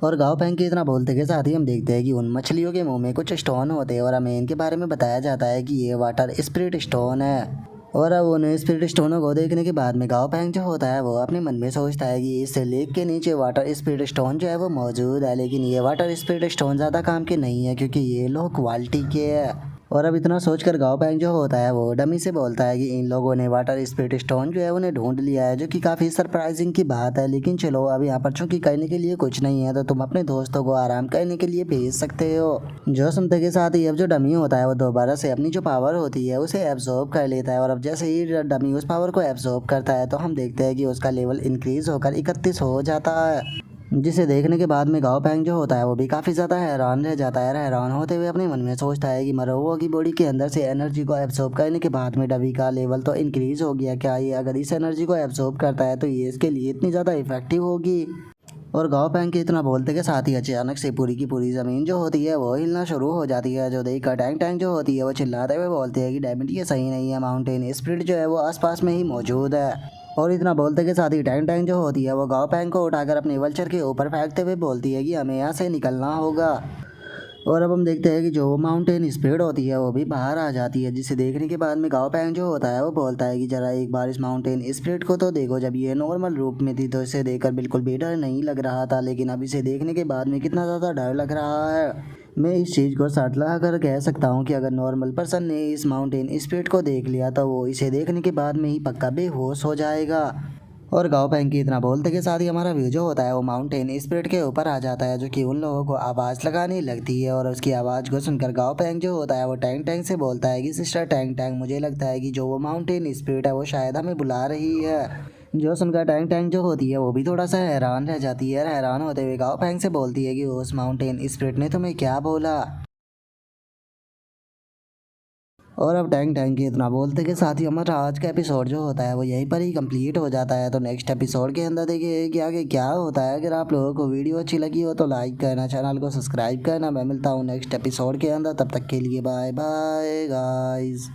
और गाओ पैंग के इतना बोलते के साथ ही हम देखते हैं कि उन मछलियों के मुंह में कुछ स्टोन होते हैं और हमें इनके बारे में बताया जाता है कि ये वाटर स्पिरिट स्टोन है। और अब उन स्पिरिट स्टोनों को देखने के बाद में गाओ पैंग जो होता है वो अपने मन में सोचता है कि इस लेक के नीचे वाटर स्पिरिट स्टोन जो है वो मौजूद है, लेकिन ये वाटर स्पिरिट स्टोन ज़्यादा काम के नहीं है क्योंकि ये लो क्वालिटी के है। और अब इतना सोचकर गाओ पैंग जो होता है वो डमी से बोलता है कि इन लोगों ने वाटर स्पिरिट स्टोन जो है उन्हें ढूंढ लिया है, जो कि काफ़ी सरप्राइजिंग की बात है। लेकिन चलो, अब यहाँ पर चूंकि करने के लिए कुछ नहीं है तो तुम अपने दोस्तों को आराम करने के लिए भेज सकते हो। जो सुनते के साथ ही अब जो डमी होता है वो दोबारा से अपनी जो पावर होती है उसे एब्जॉर्ब कर लेता है। और अब जैसे ही डमी उस पावर को एब्जॉर्ब करता है तो हम देखते हैं कि उसका लेवल इंक्रीज होकर 31 हो जाता है, जिसे देखने के बाद में गाओ पैंग जो होता है वो भी काफ़ी ज़्यादा हैरान रह जाता है। हैरान होते हुए अपने मन में सोचता है कि मरोवो की बॉडी के अंदर से एनर्जी को एब्जॉर्ब करने के बाद में डमी का लेवल तो इंक्रीज़ हो गया, क्या ये अगर इस एनर्जी को एब्जॉर्ब करता है तो ये इसके लिए इतनी ज़्यादा इफेक्टिव होगी। और गाओ पैंग के इतना बोलते के साथ ही अचानक से पूरी की पूरी ज़मीन जो होती है वो हिलना शुरू हो जाती है, जो देख कर टैंग टैंग जो होती है वो चिल्लाते हुए बोलती है कि डैमेट ये सही नहीं है, माउंटेन स्पिरिट जो है वो आसपास में ही मौजूद है। और इतना बोलते के साथ ही टैंग टैंग जो होती है वो गाओ पैंग को उठाकर अपने वल्चर के ऊपर फेंकते हुए बोलती है कि हमें यहाँ से निकलना होगा। और अब हम देखते हैं कि जो माउंटेन स्प्रिट होती है वो भी बाहर आ जाती है, जिसे देखने के बाद में गाओ पैंग जो होता है वो बोलता है कि जरा एक बार इस माउंटेन स्प्रिट को तो देखो। जब ये नॉर्मल रूप में थी तो इसे देखकर बिल्कुल भी डर नहीं लग रहा था, लेकिन अब इसे देखने के बाद में कितना ज़्यादा डर लग रहा है। मैं इस चीज़ को सट लगा कर कह सकता हूँ कि अगर नॉर्मल पर्सन ने इस माउंटेन स्प्रिट को देख लिया तो वो इसे देखने के बाद में ही पक्का बेहोश हो जाएगा। और गाँव पैंग की इतना बोलते के साथ ही हमारा व्यू जो होता है वो माउंटेन स्पिरिट के ऊपर आ जाता है, जो कि उन लोगों को आवाज़ लगाने लगती है। और उसकी आवाज़ को सुनकर गाँव पैंग जो होता है वो टैंग टैंग से बोलता है कि सिस्टर टैंग टैंग, मुझे लगता है कि जो वो माउंटेन स्पिरिट है वो शायद हमें बुला रही है। जो सुनकर टैंग टैंग जो होती है वो भी थोड़ा सा हैरान रह जाती है। हैरान होते हुए गाँव पैंग से बोलती है कि उस माउंटेन स्पिरिट ने तुम्हें क्या बोला। और अब टैंग टैंग के इतना बोलते के साथ ही हमारा आज का एपिसोड जो होता है वो यहीं पर ही कंप्लीट हो जाता है। तो नेक्स्ट एपिसोड के अंदर देखिए कि आगे क्या होता है। अगर आप लोगों को वीडियो अच्छी लगी हो तो लाइक करना, चैनल को सब्सक्राइब करना। मैं मिलता हूँ नेक्स्ट एपिसोड के अंदर, तब तक के लिए बाय बाय गाइस।